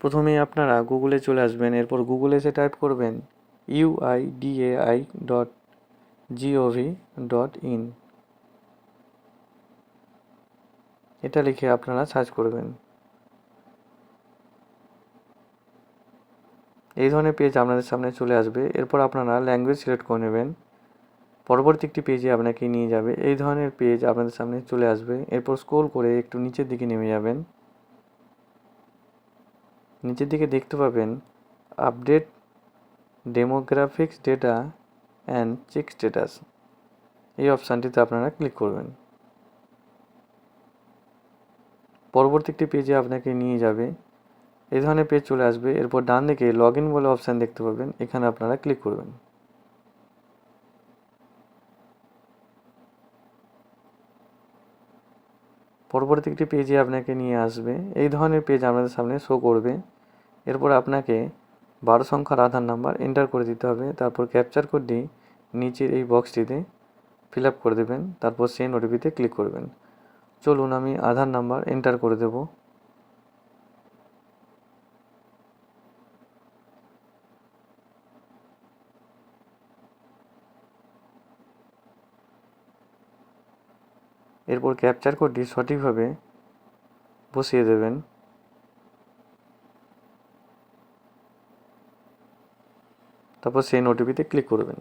প্রথমেই আপনারা গুগলে চলে আসবেন, এরপর গুগলে এসে টাইপ করবেন uidai.gov.in। এটা লিখে আপনারা সার্চ করবেন। এই ধরনের পেজ আপনাদের সামনে চলে আসবে। এরপর আপনারা ল্যাঙ্গুয়েজ সিলেক্ট করে নেবেন। পরবর্তী একটি পেজে আপনাকে নিয়ে যাবে। এই ধরনের পেজ আপনাদের সামনে চলে আসবে। এরপর স্ক্রল করে একটু নিচের দিকে নেমে যাবেন। নিচের দিকে দেখতে পাবেন update demographics data and check status. এই অপশানটিতে আপনারা ক্লিক করবেন। পরবর্তী একটি পেজে আপনাকে নিয়ে যাবে। এই ধরনের পেজ চলে আসবে। এরপর ডান দিকে লগ ইন বলে অপশান দেখতে পাবেন, এখানে আপনারা ক্লিক করবেন। পরবর্তী একটি পেজে আপনাকে নিয়ে আসবে। এই ধরনের পেজ আপনাদের সামনে শো করবে। এরপর আপনাকে 12 সংখ্যার আধার নাম্বার এন্টার করে দিতে হবে। তারপর ক্যাপচার কোডটি নিচের এই বক্সটিতে ফিল আপ করে দেবেন। তারপর সেন্ড ওটিপিতে ক্লিক করবেন। চলুন আমি আধার নাম্বার এন্টার করে দেব। এরপর ক্যাপচার কোডটি সঠিকভাবে বসিয়ে দেবেন। তারপর সেন্ড ওটিপিতে ক্লিক করবেন।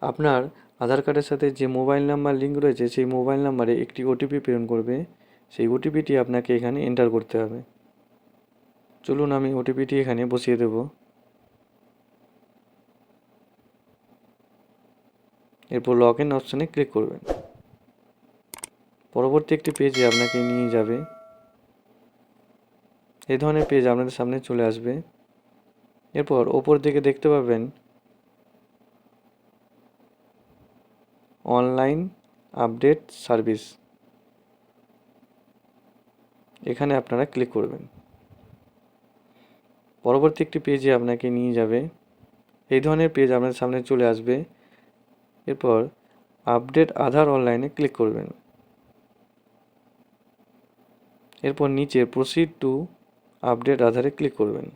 আপনার আধার কার্ডের সাথে যে মোবাইল নাম্বার লিঙ্ক রয়েছে সেই মোবাইল নাম্বারে একটি ওটিপি প্রেরণ করবে। সেই ওটিপিটি আপনাকে এখানে এন্টার করতে হবে। চলুন আমি ওটিপিটি এখানে বসিয়ে দেব। এরপর লগ ইন অপশানে ক্লিক করবেন। পরবর্তী একটি পেজে আপনাকে নিয়ে যাবে। এই ধরনের পেজ আপনাদের সামনে চলে আসবে। এরপর ওপর দিকে দেখতে পাবেন অনলাইন আপডেট সার্ভিস, এখানে আপনারা ক্লিক করবেন। পরবর্তী একটি পেজে আপনাকে নিয়ে যাবে। এই ধরনের পেজ আপনাদের সামনে চলে আসবে। এরপর আপডেট আধার অনলাইনে ক্লিক করবেন। এরপর নিচে প্রসিড টু আপডেট আধারে ক্লিক করবেন।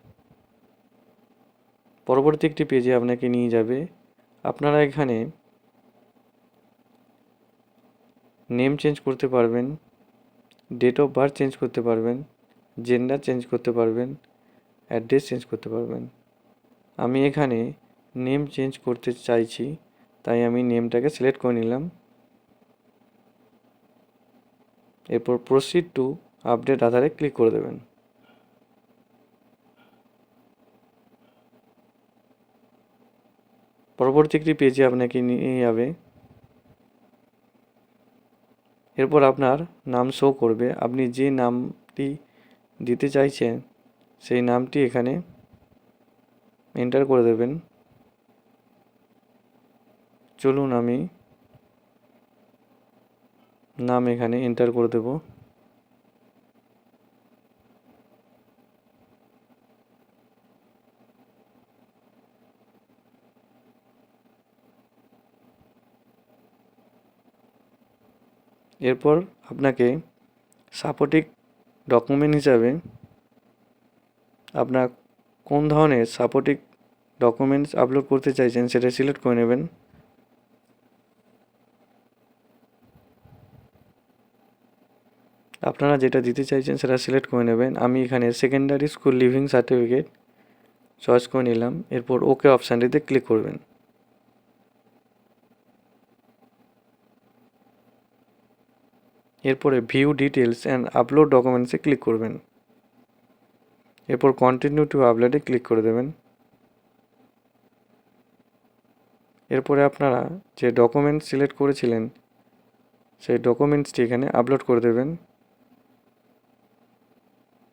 পরবর্তী একটি পেজে আপনাকে নিয়ে যাবে। আপনারা এখানে নেম চেঞ্জ করতে পারবেন, ডেট অফ বার্থ চেঞ্জ করতে পারবেন, জেন্ডার চেঞ্জ করতে পারবেন, অ্যাড্রেস চেঞ্জ করতে পারবেন। আমি এখানে নেম চেঞ্জ করতে চাইছি, তাই আমি নেমটাকে সিলেক্ট করে নিলাম। এরপর প্রসিড টু আপডেট আধারে ক্লিক করে দেবেন। পরবর্তী একটি পেজে আপনাকে নিয়ে যাবে। এরপর আপনার নাম শো করবে। আপনি যে নামটি দিতে চাইছেন সেই নামটি এখানে এন্টার করে দেবেন। চলুন আমি নাম এখানে এন্টার করে দেব। এরপর আপনাকে সাপোর্টিং ডকুমেন্ট হিসাবে আপনার কোন ধরনের সাপোর্টিং ডকুমেন্টস আপলোড করতে চাইছেন সেটা সিলেক্ট করে নেবেন। আপনারা যেটা দিতে চাইছেন সেটা সিলেক্ট করে নেবেন। আমি এখানে secondary school leaving certificate choice করে নিলাম। এরপর ওকে অপশানটিতে ক্লিক করবেন। এরপরে ভিউ ডিটেলস অ্যান্ড আপলোড ডকুমেন্টসে ক্লিক করবেন। এরপর কন্টিনিউ টু আপলোডে ক্লিক করে দেবেন। এরপরে আপনারা যে ডকুমেন্টস সিলেক্ট করেছিলেন সেই ডকুমেন্টসটি এখানে আপলোড করে দেবেন।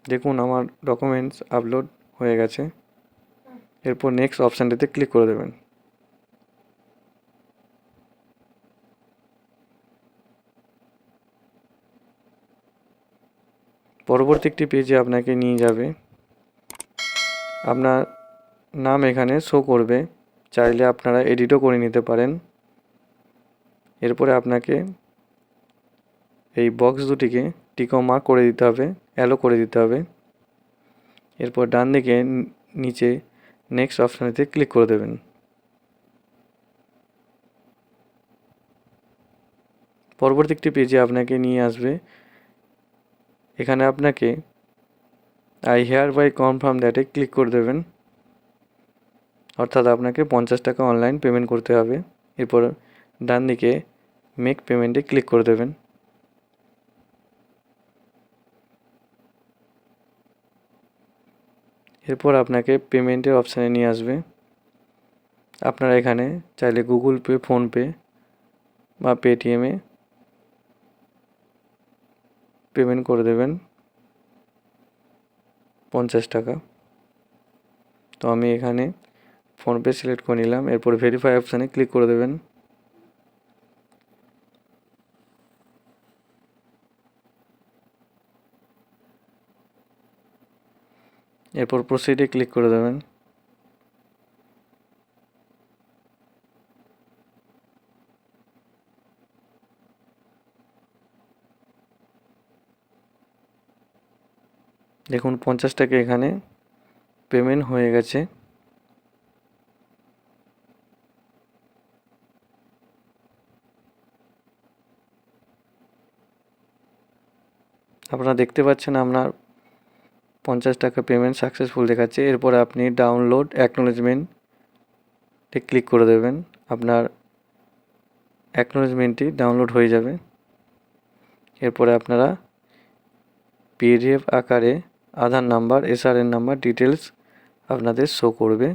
দেখুন আমার ডকুমেন্টস আপলোড হয়ে গেছে। এরপর নেক্সট অপশানটিতে ক্লিক করে দেবেন। পরবর্তী একটি পেজে আপনাকে নিয়ে যাবে। আপনার নাম এখানে শো করবে, চাইলে আপনারা এডিটও করে নিতে পারেন। এরপরে আপনাকে এই বক্স দুটিকে টিক মার্ক করে দিতে হবে, অ্যালো করে দিতে হবে। এরপর ডান দিকে নিচে নেক্সট অপশানেতে ক্লিক করে দেবেন। পরবর্তী একটি পেজে আপনাকে নিয়ে আসবে। এখানে আপনাকে আই হেয়ার বাই কনফার্ম দ্যাটে ক্লিক করে দেবেন, অর্থাৎ আপনাকে 50 টাকা অনলাইন পেমেন্ট করতে হবে। এরপর ডান দিকে মেক পেমেন্টে ক্লিক করে দেবেন। এরপর আপনাকে পেমেন্টের অপশানে নিয়ে আসবে। আপনারা এখানে চাইলে গুগল পে, ফোনপে বা পেটিএমে পেমেন্ট করে দেবেন 50 টাকা। তো আমি এখানে ফোনপে সিলেক্ট করে নিলাম। এরপর ভেরিফাই অপশানে ক্লিক করে দেবেন। এরপর প্রসিডে ক্লিক করে দেবেন। দেখুন 50 টাকা এখানে পেমেন্ট হয়ে গেছে। আপনারা দেখতে পাচ্ছেন আপনার 50 টাকা পেমেন্ট সাকসেসফুল দেখাচ্ছে। এরপর আপনি ডাউনলোড অ্যাকনোলেজমেন্টে ক্লিক করে দেবেন। আপনার অ্যাকনোলেজমেন্টটি ডাউনলোড হয়ে যাবে। এরপরে আপনারা পিডিএফ আকারে আধার নাম্বার, এসআরএন নাম্বার ডিটেলস আপনাদের শো করবে।